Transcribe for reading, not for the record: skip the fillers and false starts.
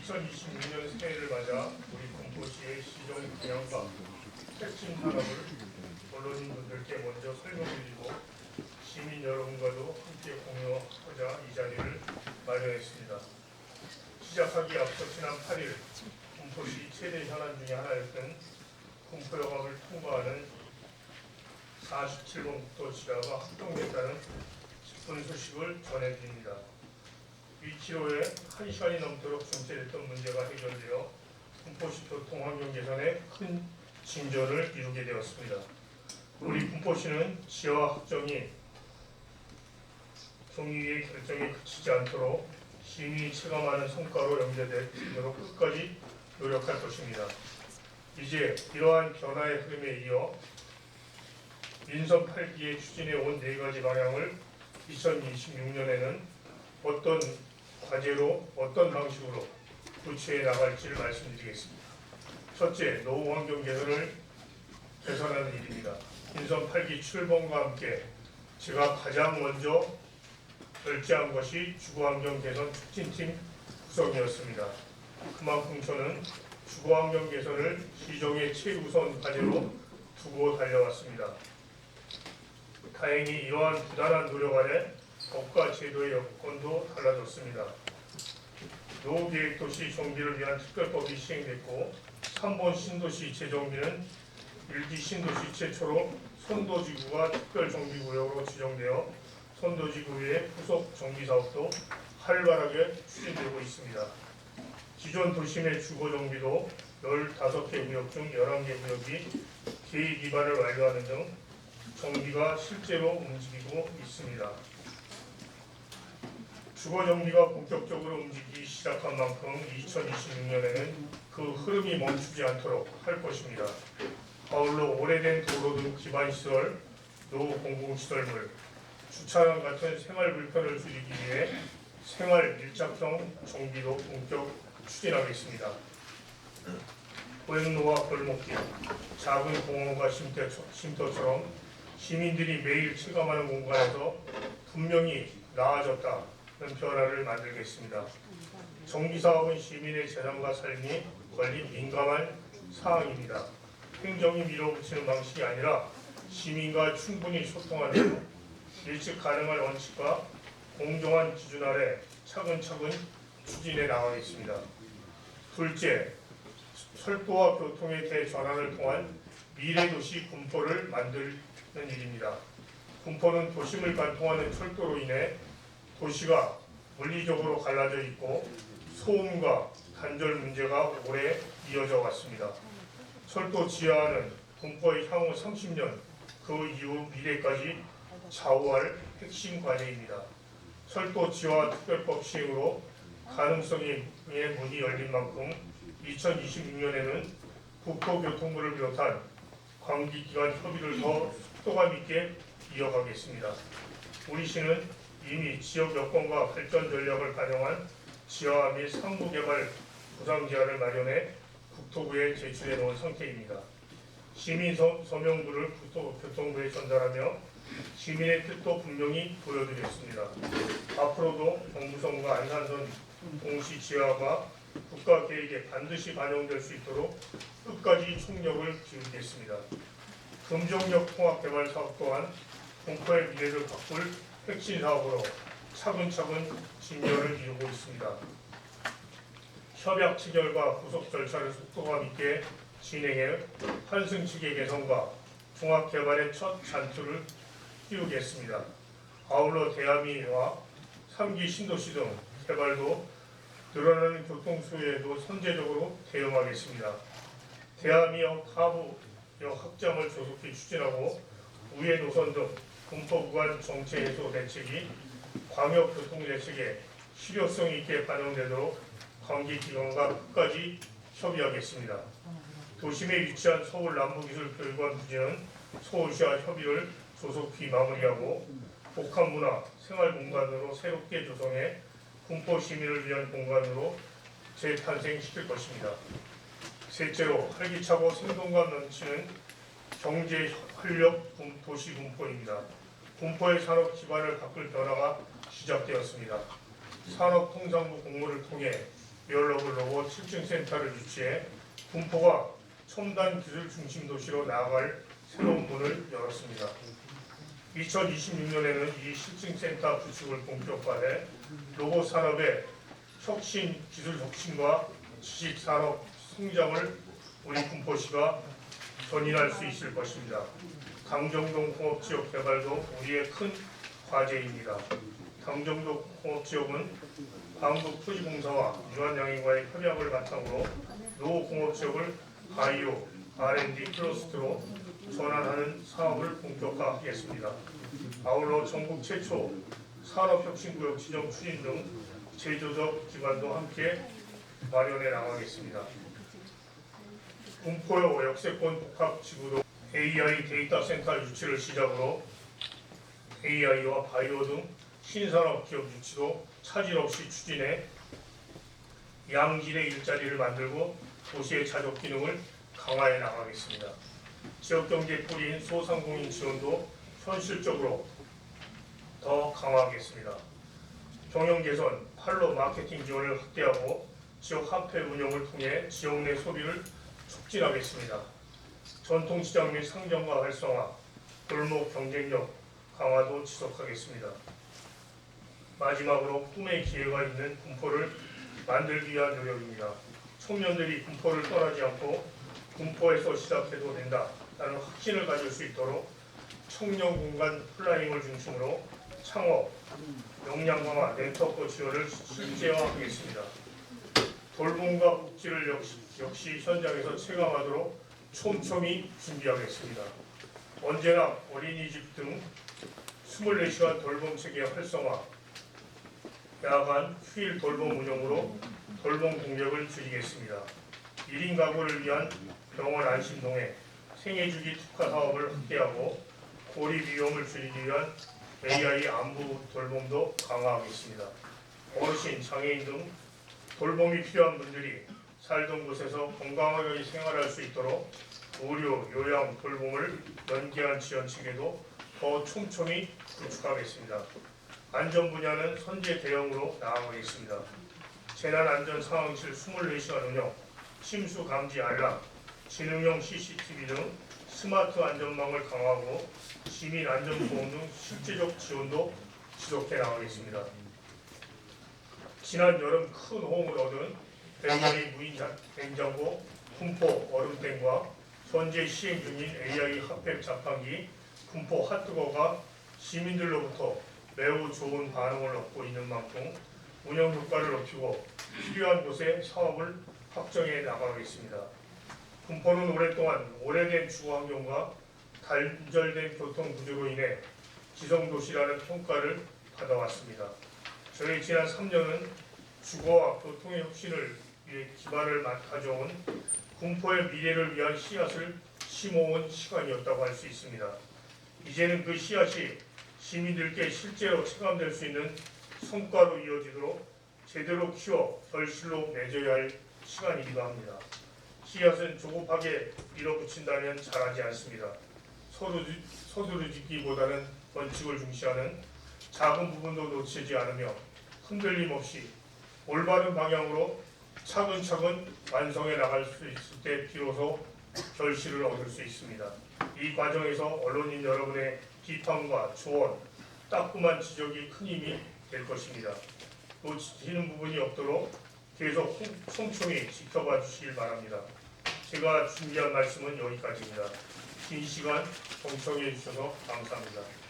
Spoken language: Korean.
2026년 새해를 맞아 우리 군포시의 시정 방향과 핵심 산업을 언론인분들께 먼저 설명드리고 시민 여러분과도 함께 공유하고자 이 자리를 마련했습니다. 시작하기 앞서 지난 8일 군포시 최대 현안 중에 하나였던 군포역학을 통과하는 47번 국도지하가 확정됐다는 기쁜 소식을 전해드립니다. 위치로에 1시간이 넘도록 정체됐던 문제가 해결되어 군포시 교통환경 개선에 큰 진전을 이루게 되었습니다. 우리 군포시는 지하 확정이 경위의 결정에 그치지 않도록 시민이 체감하는 성과로 연계되도록 끝까지 노력할 것입니다. 이제 이러한 변화의 흐름에 이어 민선 8기에 추진해 온 4가지 방향을 2026년에는 어떤 과제로 어떤 방식으로 구체해 나갈지를 말씀드리겠습니다. 첫째, 노후 환경 개선하는 일입니다. 민선 8기 출범과 함께 제가 가장 먼저 결제한 것이 주거환경 개선 촉진팀 구성이었습니다. 그만큼 저는 주거환경 개선을 시정의 최우선 과제로 두고 달려왔습니다. 다행히 이러한 부단한 노력 아래 법과 제도의 여건도 달라졌습니다. 노후계획도시 정비를 위한 특별법이 시행됐고 3번 신도시 재정비는 1기 신도시 최초로 선도지구가 특별정비구역으로 지정되어 선도지구 외의 후속 정비사업도 활발하게 추진되고 있습니다. 기존 도심의 주거정비도 15개 구역 중 11개 구역이 계획 위반을 완료하는 등 정비가 실제로 움직이고 있습니다. 주거정비가 본격적으로 움직이기 시작한 만큼 2026년에는 그 흐름이 멈추지 않도록 할 것입니다. 아울러 오래된 도로 등 기반시설, 노후 공공시설물, 주차장 같은 생활 불편을 줄이기 위해 생활 밀착형 정비도 본격 추진하겠습니다. 보행로와 골목길, 작은 공원과 쉼터처럼 시민들이 매일 체감하는 공간에서 분명히 나아졌다는 변화를 만들겠습니다. 정비사업은 시민의 재산과 삶이 걸린 민감한 사항입니다. 행정이 밀어붙이는 방식이 아니라 시민과 충분히 소통하는 예측 가능한 원칙과 공정한 기준 아래 차근차근 추진해 나가겠습니다. 둘째, 철도와 교통의 대전환을 통한 미래도시 군포를 만드는 일입니다. 군포는 도심을 관통하는 철도로 인해 도시가 물리적으로 갈라져 있고 소음과 단절 문제가 오래 이어져 왔습니다. 철도 지하는 군포의 향후 30년, 그 이후 미래까지 좌우할 핵심 과제입니다. 철도 지하 특별법 시행으로 가능성의 문이 열린 만큼 2026년에는 국토교통부를 비롯한 관계기관 협의를 더 속도감 있게 이어가겠습니다. 우리 시는 이미 지역 여건과 발전 전략을 반영한 지하 및 상부개발 보상 제안을 마련해 국토부에 제출해 놓은 상태입니다. 시민 서명부를 국토교통부에 전달하며 시민의 뜻도 분명히 보여드렸습니다. 앞으로도 경부선과 안산선 동시 지하가 국가계획에 반드시 반영될 수 있도록 끝까지 총력을 기울이겠습니다. 금정역 통합개발 사업 또한 군포의 미래를 바꿀 핵심 사업으로 차근차근 진전을 이루고 있습니다. 협약 체결과 후속 절차를 속도감 있게 진행해 환승 체계 개선과 종합개발의 첫 잔투를 띄우겠습니다. 아울러 대하미와 3기 신도시 등 개발도 늘어나는 교통수요에도 선제적으로 대응하겠습니다. 대하미역 하부역 확장을 조속히 추진하고 우회 노선 등 군포 구간 정체 해소 대책이 광역교통대책에 실효성 있게 반영되도록 관계기관과 끝까지 협의하겠습니다. 도심에 위치한 서울 남부기술교육원 부지는 서울시와 협의를 조속히 마무리하고 복합문화 생활공간으로 새롭게 조성해 군포 시민을 위한 공간으로 재탄생시킬 것입니다. 셋째로 활기차고 생동감 넘치는 경제 활력 도시 군포입니다. 군포의 산업 기반을 바꿀 변화가 시작되었습니다. 산업통상부 공모를 통해 웨어러블 로봇, 아울러 7층 센터를 유치해 군포가 첨단 기술 중심 도시로 나아갈 새로운 문을 열었습니다. 2026년에는 이 실증 센터 구축을 본격화해 로봇 산업의 혁신, 기술 혁신과 지식 산업 성장을 우리 군포시가 견인할 수 있을 것입니다. 당정동 공업지역 개발도 우리의 큰 과제입니다. 당정동 공업지역은 한국토지공사와 유한양행과의 협약을 바탕으로 노 공업지역을 바이오, R&D 클러스터로 전환하는 사업을 본격화하겠습니다. 아울러 전국 최초 산업혁신구역 지정 추진 등 제도적 기반도 함께 마련해 나가겠습니다. 군포 역세권 복합지구도 AI 데이터 센터 유치를 시작으로 AI와 바이오 등 신산업 기업 유치도 차질 없이 추진해 양질의 일자리를 만들고 도시의 자족 기능을 강화해 나가겠습니다. 지역경제 뿌리인 소상공인 지원도 현실적으로 더 강화하겠습니다. 경영 개선, 판로 마케팅 지원을 확대하고 지역 화폐 운영을 통해 지역 내 소비를 촉진하겠습니다. 전통시장 및 상점화 활성화, 골목 경쟁력 강화도 지속하겠습니다. 마지막으로 꿈의 기회가 있는 군포를 만들기 위한 노력입니다. 청년들이 군포를 떠나지 않고 군포에서 시작해도 된다라는 확신을 가질 수 있도록 청년 공간 플라닝을 중심으로 창업, 역량 강화, 네트워크 지원을 실제화하겠습니다. 돌봄과 복지를 역시 현장에서 체감하도록 촘촘히 준비하겠습니다. 언제나 어린이집 등 24시간 돌봄 체계 활성화, 야간 휴일 돌봄 운영으로 돌봄 공격을 줄이겠습니다. 1인 가구를 위한 병원 안심동에 생애주기 특화 사업을 확대하고 고립 위험을 줄이기 위한 AI 안부 돌봄도 강화하겠습니다. 어르신, 장애인 등 돌봄이 필요한 분들이 살던 곳에서 건강하게 생활할 수 있도록 의료, 요양, 돌봄을 연계한 지원 체계도 더 촘촘히 구축하겠습니다. 안전 분야는 선제 대응으로 나아가겠습니다. 재난안전상황실 24시간 운영, 침수 감지 알람, 지능형 CCTV 등 스마트 안전망을 강화하고 시민 안전보험 등 실제적 지원도 지속해 나가겠습니다. 지난 여름 큰 호응을 얻은 배터리 무인 냉장고, 군포 얼음땡과 현재 시행 중인 AI 핫팩 자판기, 군포 핫뜨거가 시민들로부터 매우 좋은 반응을 얻고 있는 만큼 운영 효과를 높이고 필요한 곳에 사업을 확정해 나가겠습니다. 군포는 오랫동안 오래된 주거환경과 단절된 교통 구조로 인해 기성도시라는 평가를 받아왔습니다. 저희 지난 3년은 주거와 교통의 혁신을 위해 기반을 가져온 군포의 미래를 위한 씨앗을 심어온 시간이었다고 할 수 있습니다. 이제는 그 씨앗이 시민들께 실제로 체감될 수 있는 성과로 이어지도록 제대로 키워 결실로 맺어야 할 시간이기도 합니다. 씨앗은 조급하게 밀어붙인다면 자라지 않습니다. 서두르기보다는 원칙을 중시하는 작은 부분도 놓치지 않으며 흔들림 없이 올바른 방향으로 차근차근 완성해 나갈 수 있을 때 비로소 결실을 얻을 수 있습니다. 이 과정에서 언론인 여러분의 비판과 조언, 따끔한 지적이 큰 힘이 될 것입니다. 놓치는 부분이 없도록 계속 촘촘히 지켜봐 주시길 바랍니다. 제가 준비한 말씀은 여기까지입니다. 긴 시간 경청해 주셔서 감사합니다.